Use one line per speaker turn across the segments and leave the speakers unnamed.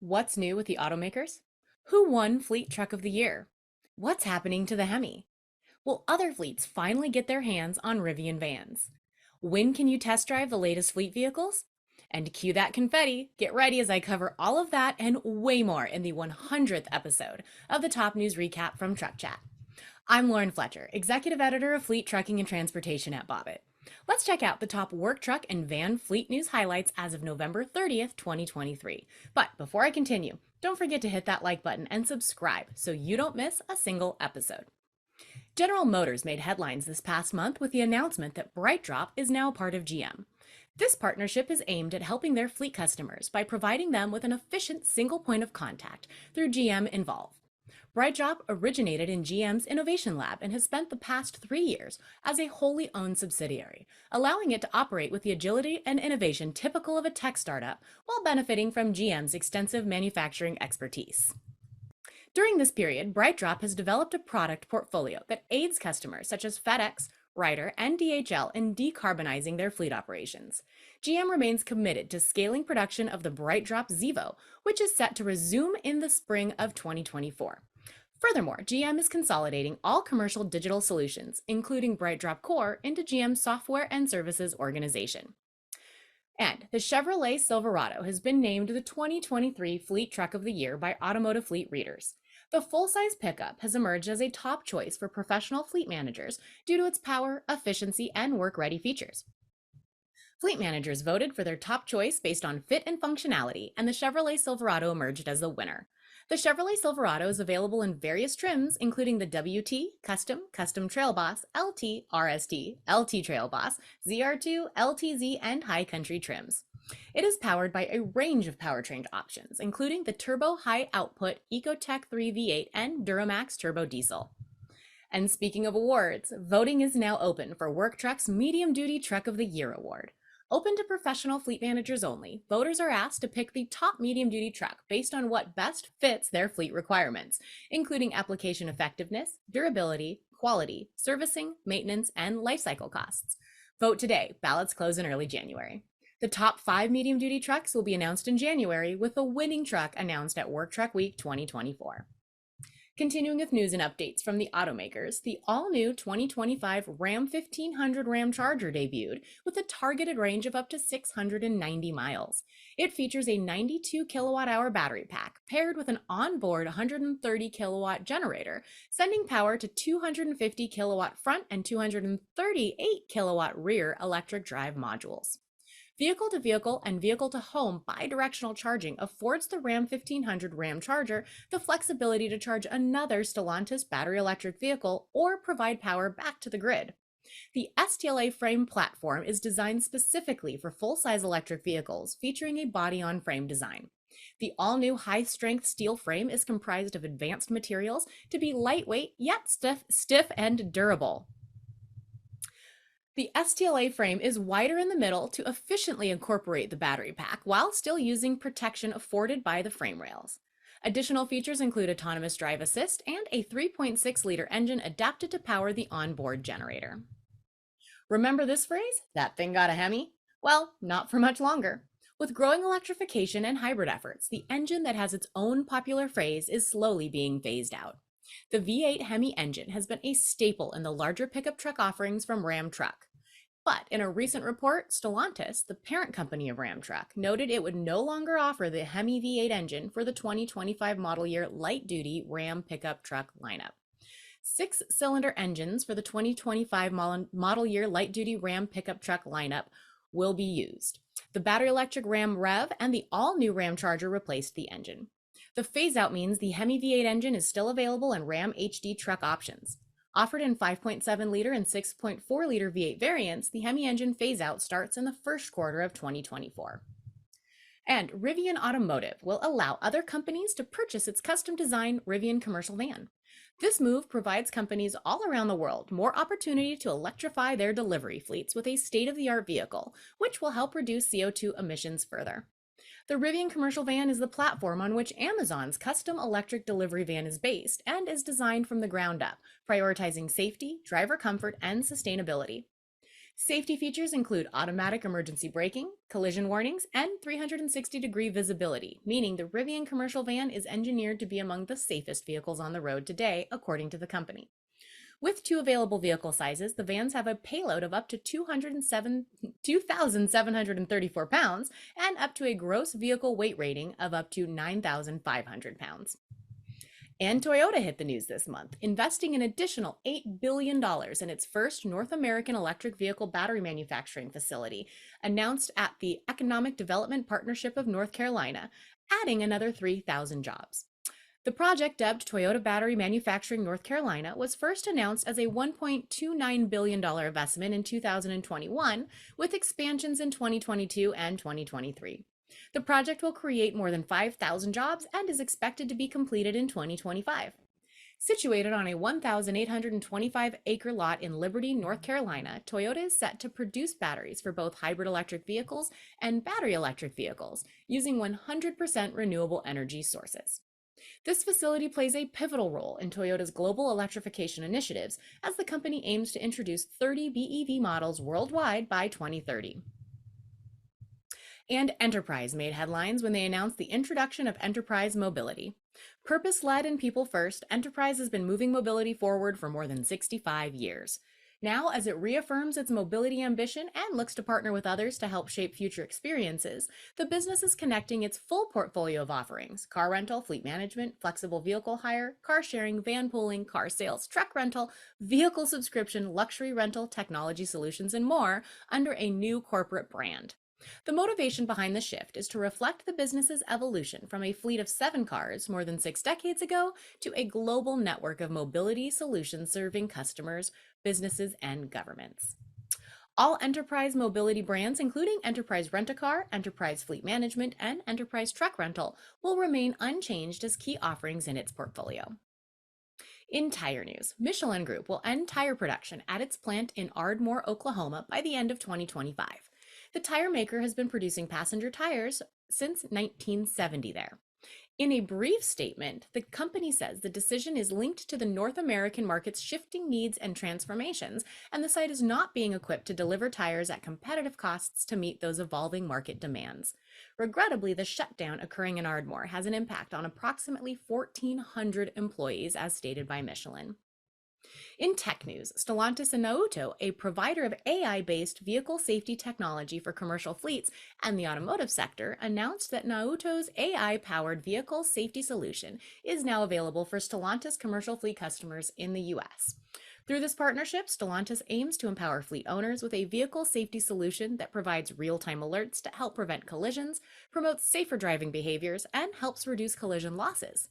What's new with the automakers? Who won Fleet Truck of the Year? What's happening to the Hemi? Will other fleets finally get their hands on Rivian vans? When can you test drive the latest fleet vehicles? And cue that confetti. Get ready as I cover all of that and way more in the 100th episode of the Top News Recap from Truck Chat. I'm Lauren Fletcher, Executive Editor of Fleet Trucking and Transportation at Bobit. Let's check out the top work truck and van fleet news highlights as of November 30th, 2023. But before I continue, don't forget to hit that like button and subscribe so you don't miss a single episode. General Motors made headlines this past month with the announcement that BrightDrop is now part of GM. This partnership is aimed at helping their fleet customers by providing them with an efficient single point of contact through GM Envolve. BrightDrop originated in GM's Innovation Lab and has spent the past 3 years as a wholly owned subsidiary, allowing it to operate with the agility and innovation typical of a tech startup while benefiting from GM's extensive manufacturing expertise. During this period, BrightDrop has developed a product portfolio that aids customers such as FedEx, Ryder, and DHL in decarbonizing their fleet operations. GM remains committed to scaling production of the BrightDrop Zevo, which is set to resume in the spring of 2024. Furthermore, GM is consolidating all commercial digital solutions, including BrightDrop Core, into GM's software and services organization. And the Chevrolet Silverado has been named the 2023 Fleet Truck of the Year by Automotive Fleet readers. The full-size pickup has emerged as a top choice for professional fleet managers due to its power, efficiency, and work-ready features. Fleet managers voted for their top choice based on fit and functionality, and the Chevrolet Silverado emerged as the winner. The Chevrolet Silverado is available in various trims, including the WT, Custom Trail Boss, LT, RST, LT Trail Boss, ZR2, LTZ, and High Country trims. It is powered by a range of powertrain options, including the turbo high output Ecotec 3 V8 and Duramax Turbo Diesel. And speaking of awards, voting is now open for Work Truck's Medium Duty Truck of the Year award. Open to professional fleet managers only, voters are asked to pick the top medium-duty truck based on what best fits their fleet requirements, including application effectiveness, durability, quality, servicing, maintenance, and lifecycle costs. Vote today. Ballots close in early January. The top 5 medium-duty trucks will be announced in January, with the winning truck announced at Work Truck Week 2024. Continuing with news and updates from the automakers, the all-new 2025 Ram 1500 Ramcharger debuted with a targeted range of up to 690 miles. It features a 92 kilowatt-hour battery pack paired with an onboard 130 kilowatt generator, sending power to 250 kilowatt front and 238 kilowatt rear electric drive modules. Vehicle-to-vehicle and vehicle-to-home bidirectional charging affords the Ram 1500 Ramcharger the flexibility to charge another Stellantis battery electric vehicle or provide power back to the grid. The STLA frame platform is designed specifically for full-size electric vehicles, featuring a body-on-frame design. The all-new high-strength steel frame is comprised of advanced materials to be lightweight yet stiff and durable. The STLA frame is wider in the middle to efficiently incorporate the battery pack while still using protection afforded by the frame rails. Additional features include autonomous drive assist and a 3.6-liter engine adapted to power the onboard generator. Remember this phrase, "That thing got a Hemi"? Well, not for much longer. With growing electrification and hybrid efforts, the engine that has its own popular phrase is slowly being phased out. The V8 Hemi engine has been a staple in the larger pickup truck offerings from Ram Truck. But in a recent report, Stellantis, the parent company of Ram Truck, noted it would no longer offer the Hemi V8 engine for the 2025 model year light-duty Ram pickup truck lineup. 6-cylinder engines for the 2025 model year light-duty Ram pickup truck lineup will be used. The battery electric Ram Rev and the all-new Ramcharger replaced the engine. The phase-out means the Hemi V8 engine is still available in Ram HD truck options. Offered in 5.7-liter and 6.4-liter V8 variants, the Hemi engine phase-out starts in the first quarter of 2024. And Rivian Automotive will allow other companies to purchase its custom-designed Rivian commercial van. This move provides companies all around the world more opportunity to electrify their delivery fleets with a state-of-the-art vehicle, which will help reduce CO2 emissions further. The Rivian commercial van is the platform on which Amazon's custom electric delivery van is based and is designed from the ground up, prioritizing safety, driver comfort, and sustainability. Safety features include automatic emergency braking, collision warnings, and 360-degree visibility, meaning the Rivian commercial van is engineered to be among the safest vehicles on the road today, according to the company. With two available vehicle sizes, the vans have a payload of up to 2,734 pounds and up to a gross vehicle weight rating of up to 9,500 pounds. And Toyota hit the news this month, investing an additional $8 billion in its first North American electric vehicle battery manufacturing facility, announced at the Economic Development Partnership of North Carolina, adding another 3,000 jobs. The project, dubbed Toyota Battery Manufacturing North Carolina, was first announced as a $1.29 billion investment in 2021, with expansions in 2022 and 2023. The project will create more than 5,000 jobs and is expected to be completed in 2025. Situated on a 1,825-acre lot in Liberty, North Carolina, Toyota is set to produce batteries for both hybrid electric vehicles and battery electric vehicles using 100% renewable energy sources. This facility plays a pivotal role in Toyota's global electrification initiatives as the company aims to introduce 30 BEV models worldwide by 2030. And Enterprise made headlines when they announced the introduction of Enterprise Mobility. Purpose-led and people-first, Enterprise has been moving mobility forward for more than 65 years. Now, as it reaffirms its mobility ambition and looks to partner with others to help shape future experiences, the business is connecting its full portfolio of offerings: car rental, fleet management, flexible vehicle hire, car sharing, van pooling, car sales, truck rental, vehicle subscription, luxury rental, technology solutions, and more under a new corporate brand. The motivation behind the shift is to reflect the business's evolution from a fleet of 7 cars more than 6 decades ago to a global network of mobility solutions serving customers, businesses, and governments. All Enterprise Mobility brands, including Enterprise Rent-A-Car, Enterprise Fleet Management, and Enterprise Truck Rental, will remain unchanged as key offerings in its portfolio. In tire news, Michelin Group will end tire production at its plant in Ardmore, Oklahoma by the end of 2025. The tire maker has been producing passenger tires since 1970 there. In a brief statement, the company says the decision is linked to the North American market's shifting needs and transformations, and the site is not being equipped to deliver tires at competitive costs to meet those evolving market demands. Regrettably, the shutdown occurring in Ardmore has an impact on approximately 1,400 employees, as stated by Michelin. In tech news, Stellantis and Nauto, a provider of AI-based vehicle safety technology for commercial fleets and the automotive sector, announced that Nauto's AI-powered vehicle safety solution is now available for Stellantis commercial fleet customers in the U.S. Through this partnership, Stellantis aims to empower fleet owners with a vehicle safety solution that provides real-time alerts to help prevent collisions, promotes safer driving behaviors, and helps reduce collision losses.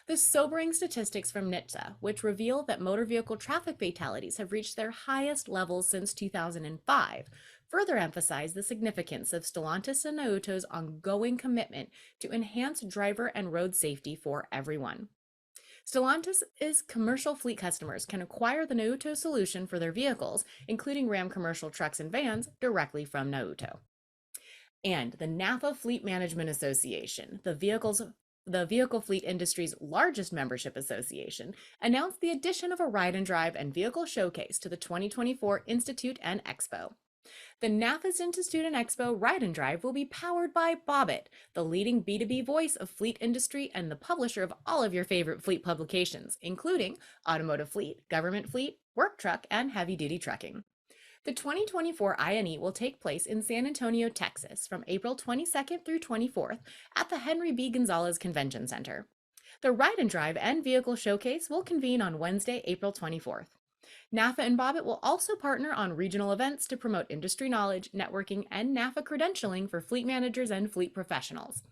The sobering statistics from NHTSA, which reveal that motor vehicle traffic fatalities have reached their highest levels since 2005, further emphasize the significance of Stellantis and Nauto's ongoing commitment to enhance driver and road safety for everyone. Stellantis' commercial fleet customers can acquire the Nauto solution for their vehicles, including Ram commercial trucks and vans, directly from Nauto. And the NAFA Fleet Management Association, the vehicle fleet industry's largest membership association, announced the addition of a ride and drive and vehicle showcase to the 2024 Institute and Expo. The NAFA's Institute and Expo Ride and Drive will be powered by Bobit, the leading B2B voice of fleet industry and the publisher of all of your favorite fleet publications, including Automotive Fleet, Government Fleet, Work Truck, and Heavy Duty Trucking. The 2024 INE will take place in San Antonio, Texas, from April 22nd through 24th at the Henry B. Gonzalez Convention Center. The Ride and Drive and Vehicle Showcase will convene on Wednesday, April 24th. NAFA and Bobit will also partner on regional events to promote industry knowledge, networking, and NAFA credentialing for fleet managers and fleet professionals.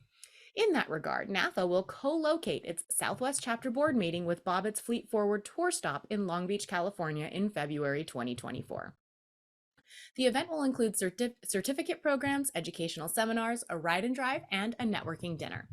In that regard, NAFA will co-locate its Southwest Chapter Board meeting with Bobit's Fleet Forward tour stop in Long Beach, California in February 2024. The event will include certificate programs, educational seminars, a ride and drive, and a networking dinner.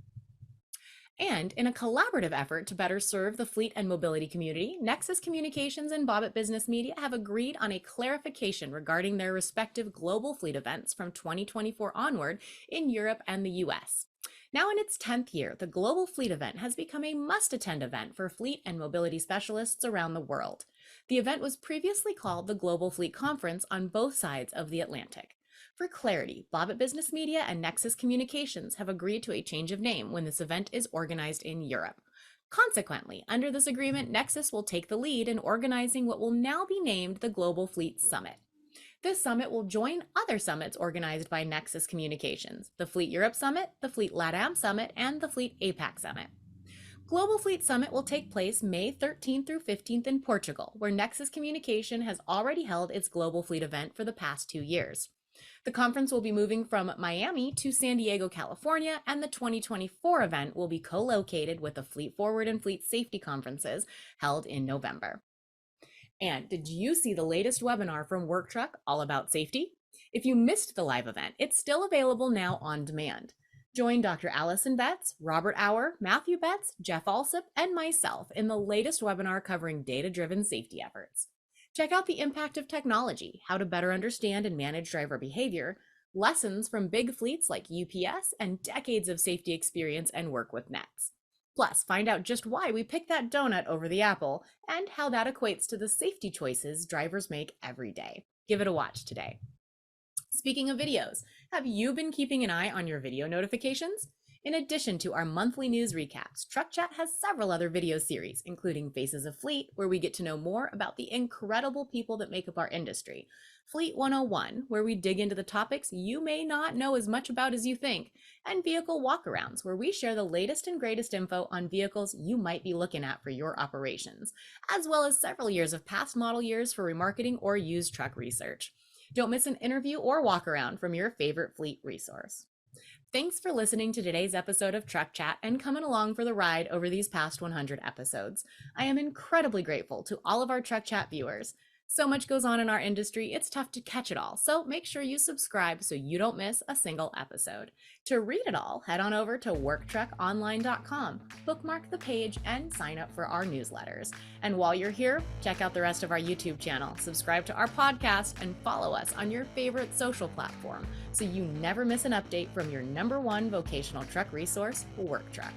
And in a collaborative effort to better serve the fleet and mobility community, Nexus Communications and Bobit Business Media have agreed on a clarification regarding their respective global fleet events from 2024 onward in Europe and the US. Now in its 10th year, the Global Fleet event has become a must-attend event for fleet and mobility specialists around the world. The event was previously called the Global Fleet Conference on both sides of the Atlantic. For clarity, Bobit Business Media and Nexus Communications have agreed to a change of name when this event is organized in Europe. Consequently, under this agreement, Nexus will take the lead in organizing what will now be named the Global Fleet Summit. This summit will join other summits organized by Nexus Communications, the Fleet Europe Summit, the Fleet LATAM Summit, and the Fleet APAC Summit. Global Fleet Summit will take place May 13th through 15th in Portugal, where Nexus Communication has already held its Global Fleet event for the past 2 years. The conference will be moving from Miami to San Diego, California, and the 2024 event will be co-located with the Fleet Forward and Fleet Safety conferences held in November. And did you see the latest webinar from Work Truck all about safety? If you missed the live event, it's still available now on demand. Join Dr. Allison Betts, Robert Auer, Matthew Betts, Jeff Alsop, and myself in the latest webinar covering data-driven safety efforts. Check out the impact of technology, how to better understand and manage driver behavior, lessons from big fleets like UPS, and decades of safety experience and work with nets. Plus, find out just why we pick that donut over the apple and how that equates to the safety choices drivers make every day. Give it a watch today. Speaking of videos, have you been keeping an eye on your video notifications? In addition to our monthly news recaps, Truck Chat has several other video series, including Faces of Fleet, where we get to know more about the incredible people that make up our industry, Fleet 101, where we dig into the topics you may not know as much about as you think, and Vehicle Walkarounds, where we share the latest and greatest info on vehicles you might be looking at for your operations, as well as several years of past model years for remarketing or used truck research. Don't miss an interview or walkaround from your favorite fleet resource. Thanks for listening to today's episode of Truck Chat and coming along for the ride over these past 100 episodes. I am incredibly grateful to all of our Truck Chat viewers. So much goes on in our industry, it's tough to catch it all, so make sure you subscribe so you don't miss a single episode. To read it all, head on over to worktruckonline.com, bookmark the page, and sign up for our newsletters. And while you're here, check out the rest of our YouTube channel, subscribe to our podcast, and follow us on your favorite social platform so you never miss an update from your #1 vocational truck resource, Work Truck.